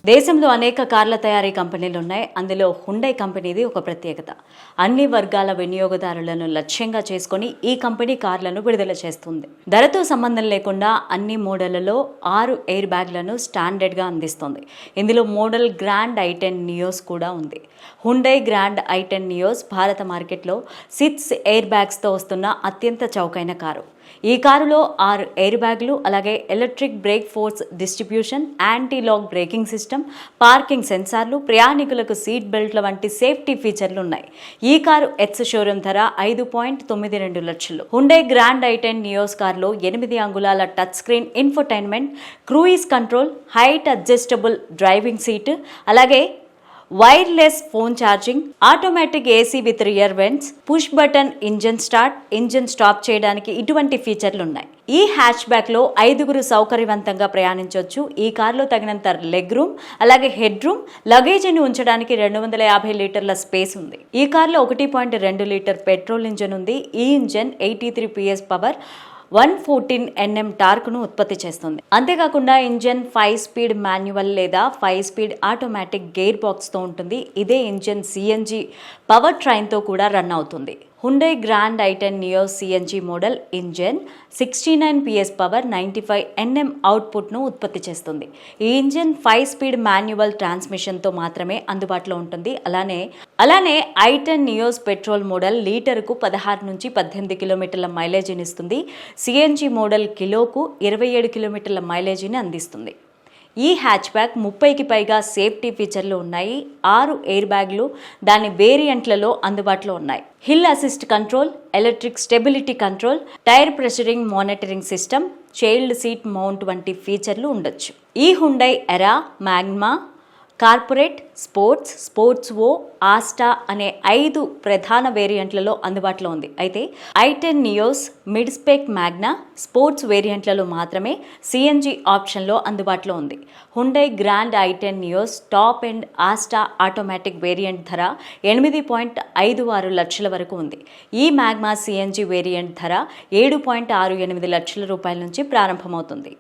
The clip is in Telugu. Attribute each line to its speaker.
Speaker 1: దేశంలో అనేక కార్ల తయారీ కంపెనీలు ఉన్నాయి. అందులో హుండై కంపెనీది ఒక ప్రత్యేకత. అన్ని వర్గాల వినియోగదారులను లక్ష్యంగా చేసుకొని ఈ కంపెనీ కార్లను విడుదల చేస్తుంది. ధరతో సంబంధం లేకుండా అన్ని మోడళ్లలో 6 ఎయిర్ బ్యాగ్లను స్టాండర్డ్గా అందిస్తుంది. ఇందులో మోడల్ గ్రాండ్ i10 నియోస్ కూడా ఉంది. హుండై గ్రాండ్ i10 నియోస్ భారత మార్కెట్లో 6 ఎయిర్ బ్యాగ్స్తో వస్తున్న అత్యంత చౌకైన కారు. ఈ కారులో 6 ఎయిర్ బ్యాగ్లు, అలాగే electric brake force distribution, anti lock braking system, parking సెన్సార్లు, ప్రయాణికులకు సీట్ బెల్ట్ల వంటి సేఫ్టీ ఫీచర్లు ఉన్నాయి. ఈ కారు ఎక్స్ షోరూమ్ ధర 5.92 లక్షలు. హుండై గ్రాండ్ i10 నియోస్ కారులో 8 అంగుళాల touch screen infotainment, cruise control, height adjustable driving seat, అలాగే wireless phone charging, automatic AC with rear vents, push button engine start, engine stop చేయడానికి ఇటువంటి ఫీచర్లు ఉన్నాయి. ఈ హ్యాచ్ బ్యాక్ లో 5గురు సౌకర్యవంతంగా ప్రయాణించవచ్చు. ఈ కారులో తగినంత లెగ్ రూమ్, అలాగే హెడ్ రూమ్, లగేజీని ఉంచడానికి 250 లీటర్ల స్పేస్ ఉంది. ఈ కారులో 1.2 లీటర్ పెట్రోల్ ఇంజన్ ఉంది. ఈ ఇంజన్ 83 PS పవర్, 114 Nm టార్క్ను ఉత్పత్తి చేస్తుంది. అంతేకాకుండా ఇంజన్ 5 స్పీడ్ మాన్యువల్ లేదా 5 స్పీడ్ ఆటోమేటిక్ గేర్ బాక్స్తో ఉంటుంది. ఇదే ఇంజన్ CNG పవర్ ట్రైన్తో కూడా రన్ అవుతుంది. Hyundai Grand i10 Nios CNG model engine 69 PS power, 95 Nm అవుట్పుట్ను ఉత్పత్తి చేస్తుంది. ఈ ఇంజన్ 5 స్పీడ్ మాన్యువల్ ట్రాన్స్మిషన్తో మాత్రమే అందుబాటులో ఉంటుంది. అలానే i10 నియోస్ పెట్రోల్ మోడల్ లీటరుకు 16 నుంచి 18 కిలోమీటర్ల మైలేజీని ఇస్తుంది. CNG మోడల్ కిలోకు 27 కిలోమీటర్ల మైలేజీని అందిస్తుంది. ఈ హ్యాచ్ బ్యాక్ 30కి పైగా సేఫ్టీ ఫీచర్లు ఉన్నాయి. 6 ఎయిర్ బ్యాగ్లు దాని వేరియంట్లలో అందుబాటులో ఉన్నాయి. Hill assist control, electric stability control, tyre pressuring monitoring system, child seat mount వంటి ఫీచర్లు ఉండొచ్చు. ఈ Hyundai Era, Magma, corporate, sports O, Asta అనే 5 ప్రధాన వేరియంట్లలో అందుబాటులో ఉంది. అయితే i10 Nios mid spec Magna, sports వేరియంట్లలో మాత్రమే CNG ఆప్షన్లో అందుబాటులో ఉంది. Hyundai Grand i10 Nios top and Asta automatic variant ధర 8.56 లక్షల వరకు ఉంది. ఈ మ్యాగ్మా CNG వేరియంట్ ధర 7.68 లక్షల రూపాయల నుంచి ప్రారంభమవుతుంది.